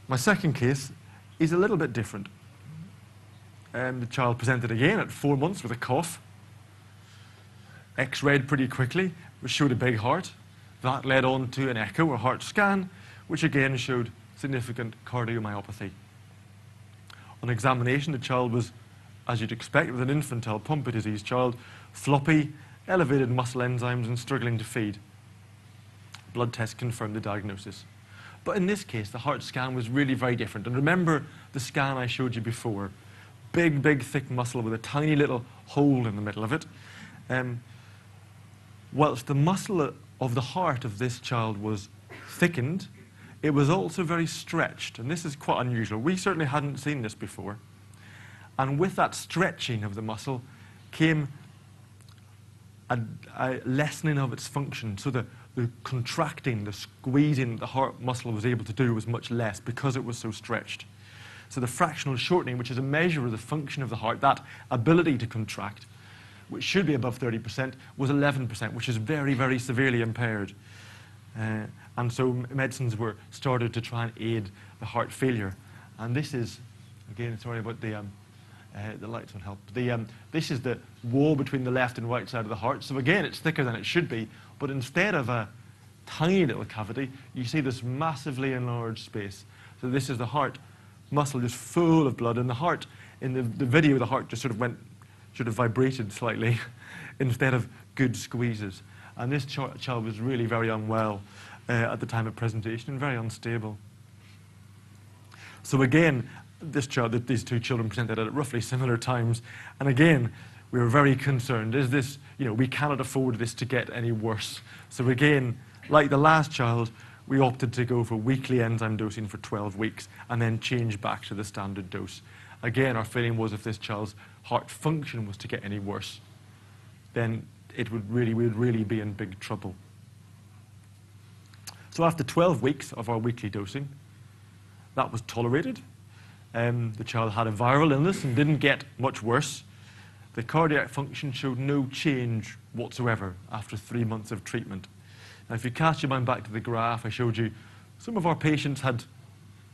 My second case is a little bit different. The child presented again at 4 months with a cough. X-rayed pretty quickly, which showed a big heart. That led on to an echo or heart scan, which again showed significant cardiomyopathy. On examination, the child was, as you'd expect with an infantile Pompe disease child, floppy, elevated muscle enzymes, and struggling to feed. Blood tests confirmed the diagnosis. But in this case, the heart scan was really very different. And remember the scan I showed you before. Big, big, thick muscle with a tiny little hole in the middle of it. Whilst the muscle of the heart of this child was thickened, it was also very stretched. And this is quite unusual. We certainly hadn't seen this before. And with that stretching of the muscle came a lessening of its function. So the contracting, the squeezing the heart muscle was able to do was much less because it was so stretched. So the fractional shortening, which is a measure of the function of the heart, that ability to contract, which should be above 30%, was 11%, which is very, very severely impaired. And so medicines were started to try and aid the heart failure. And this is, again, sorry about the lights won't help. This is the wall between the left and right side of the heart. So again, it's thicker than it should be, but instead of a tiny little cavity, you see this massively enlarged space. So this is the heart muscle just full of blood, and the heart, in the video, the heart just sort of vibrated slightly instead of good squeezes. And this child was really very unwell at the time of presentation and very unstable. So again, these two children presented at roughly similar times, and again, we were very concerned. Is this, we cannot afford this to get any worse. So again, like the last child, we opted to go for weekly enzyme dosing for 12 weeks and then change back to the standard dose. Again, our feeling was if this child's heart function was to get any worse, then we would really be in big trouble. So after 12 weeks of our weekly dosing, that was tolerated. The child had a viral illness and didn't get much worse. The cardiac function showed no change whatsoever after 3 months of treatment. Now, if you cast your mind back to the graph I showed you, some of our patients had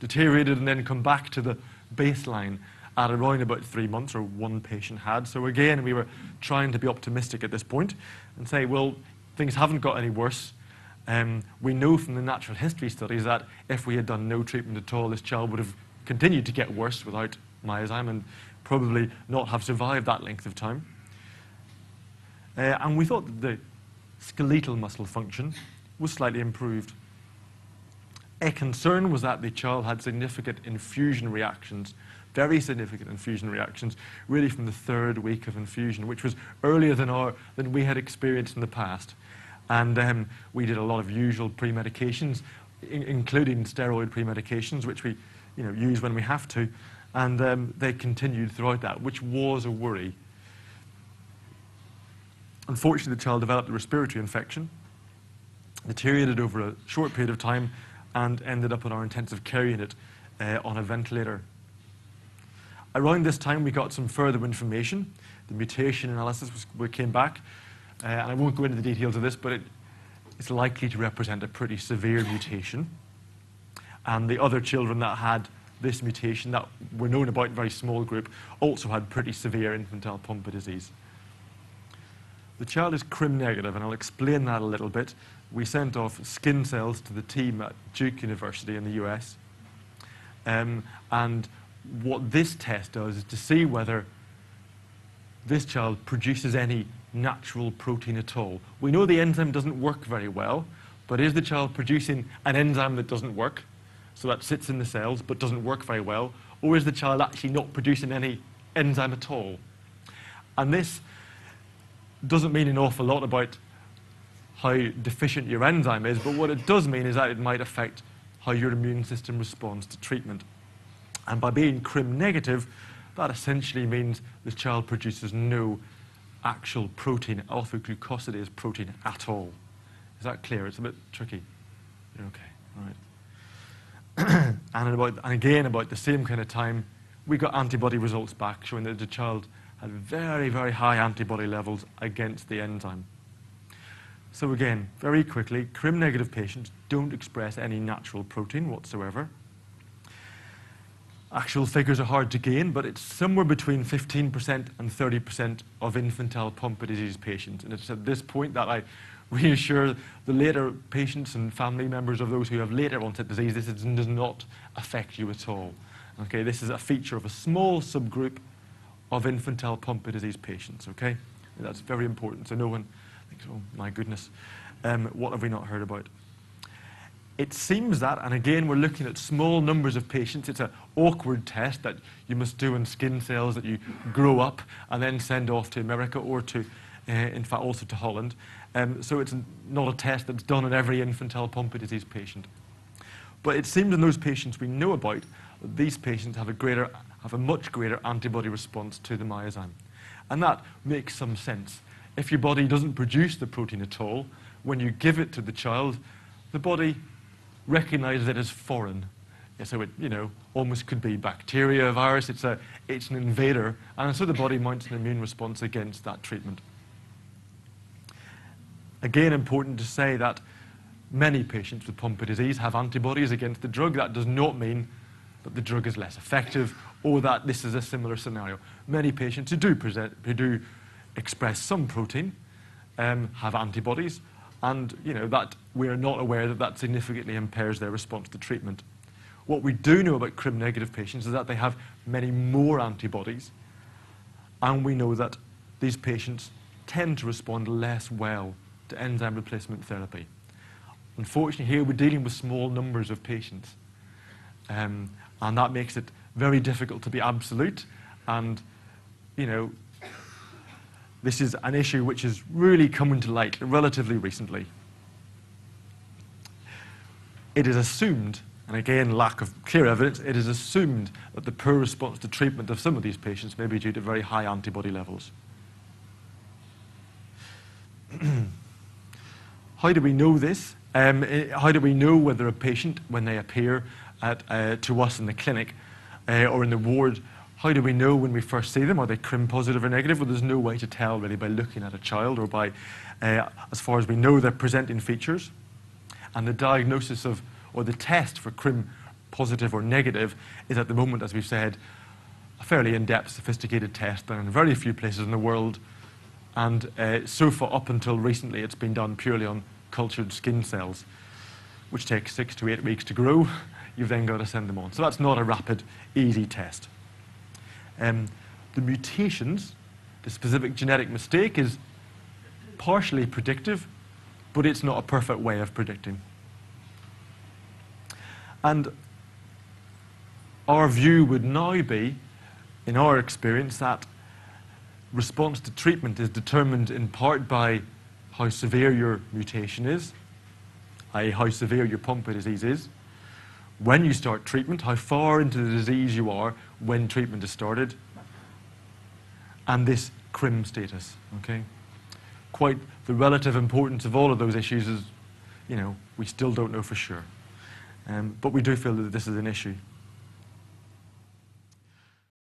deteriorated and then come back to the baseline at around about 3 months, or one patient had. So again, we were trying to be optimistic at this point and say, well, things haven't got any worse. We know from the natural history studies that if we had done no treatment at all, this child would have continued to get worse without Myozyme and probably not have survived that length of time. And we thought that the skeletal muscle function was slightly improved. A concern was that the child had significant infusion reactions, very significant infusion reactions, really from the 3rd week of infusion, which was earlier than we had experienced in the past. And we did a lot of usual pre-medications, including steroid pre-medications, which we use when we have to. And they continued throughout that, which was a worry. Unfortunately, the child developed a respiratory infection, deteriorated over a short period of time, and ended up in our intensive care unit on a ventilator. Around this time, we got some further information. The mutation analysis came back, and I won't go into the details of this, but it's likely to represent a pretty severe mutation. And the other children that had this mutation that were known about, very small group, also had pretty severe infantile Pompe disease. The child is CRIM negative, and I'll explain that a little bit. We sent off skin cells to the team at Duke University in the US. And what this test does is to see whether this child produces any natural protein at all. We know the enzyme doesn't work very well, but is the child producing an enzyme that doesn't work, so that sits in the cells but doesn't work very well, or is the child actually not producing any enzyme at all? And this doesn't mean an awful lot about how deficient your enzyme is, but what it does mean is that it might affect how your immune system responds to treatment. And by being CRIM negative, that essentially means the child produces no actual protein, alpha-glucosidase protein at all. Is that clear? It's a bit tricky. You're okay, all right. And again, about the same kind of time, we got antibody results back showing that the child had very, very high antibody levels against the enzyme. So again, very quickly, CRIM-negative patients don't express any natural protein whatsoever. Actual figures are hard to gain, but it's somewhere between 15% and 30% of infantile Pompe disease patients. And it's at this point that I reassure the later patients and family members of those who have later onset disease, this does not affect you at all. Okay, this is a feature of a small subgroup of infantile Pompe disease patients, okay? And that's very important, so no one thinks, oh my goodness, what have we not heard about? It seems that, and again, we're looking at small numbers of patients. It's an awkward test that you must do on skin cells that you grow up and then send off to America or to, in fact, also to Holland. So it's not a test that's done on every infantile Pompe disease patient. But it seems in those patients we know about, that these patients have a much greater antibody response to the myozyme. And that makes some sense. If your body doesn't produce the protein at all, when you give it to the child, the body recognizes it as foreign. So it, almost could be bacteria, a virus. It's an invader, and so the body mounts an immune response against that treatment. Again, important to say that many patients with Pompe disease have antibodies against the drug. That does not mean that the drug is less effective or that this is a similar scenario. Many patients who do express some protein have antibodies, and that we are not aware that that significantly impairs their response to treatment. What we do know about CRIM-negative patients is that they have many more antibodies, and we know that these patients tend to respond less well to enzyme replacement therapy. Unfortunately, here we're dealing with small numbers of patients, and that makes it very difficult to be absolute, and this is an issue which is really coming to light relatively recently. It is assumed, and again, lack of clear evidence, it is assumed that the poor response to treatment of some of these patients may be due to very high antibody levels. How do we know this? How do we know whether a patient, when they appear to us in the clinic or in the ward, how do we know when we first see them? Are they CRIM positive or negative? Well, there's no way to tell really by looking at a child or by, as far as we know, their presenting features. And the diagnosis of, or the test for CRIM positive or negative is at the moment, as we've said, a fairly in-depth, sophisticated test done in very few places in the world. And so far, up until recently, it's been done purely on cultured skin cells, which take 6 to 8 weeks to grow. You've then got to send them on. So that's not a rapid, easy test. The mutations, the specific genetic mistake, is partially predictive, but it's not a perfect way of predicting. And our view would now be, in our experience, that response to treatment is determined in part by how severe your mutation is, i.e. how severe your Pompe disease is, when you start treatment, how far into the disease you are when treatment is started, and this CRIM status, okay? Quite the relative importance of all of those issues is, we still don't know for sure. But we do feel that this is an issue.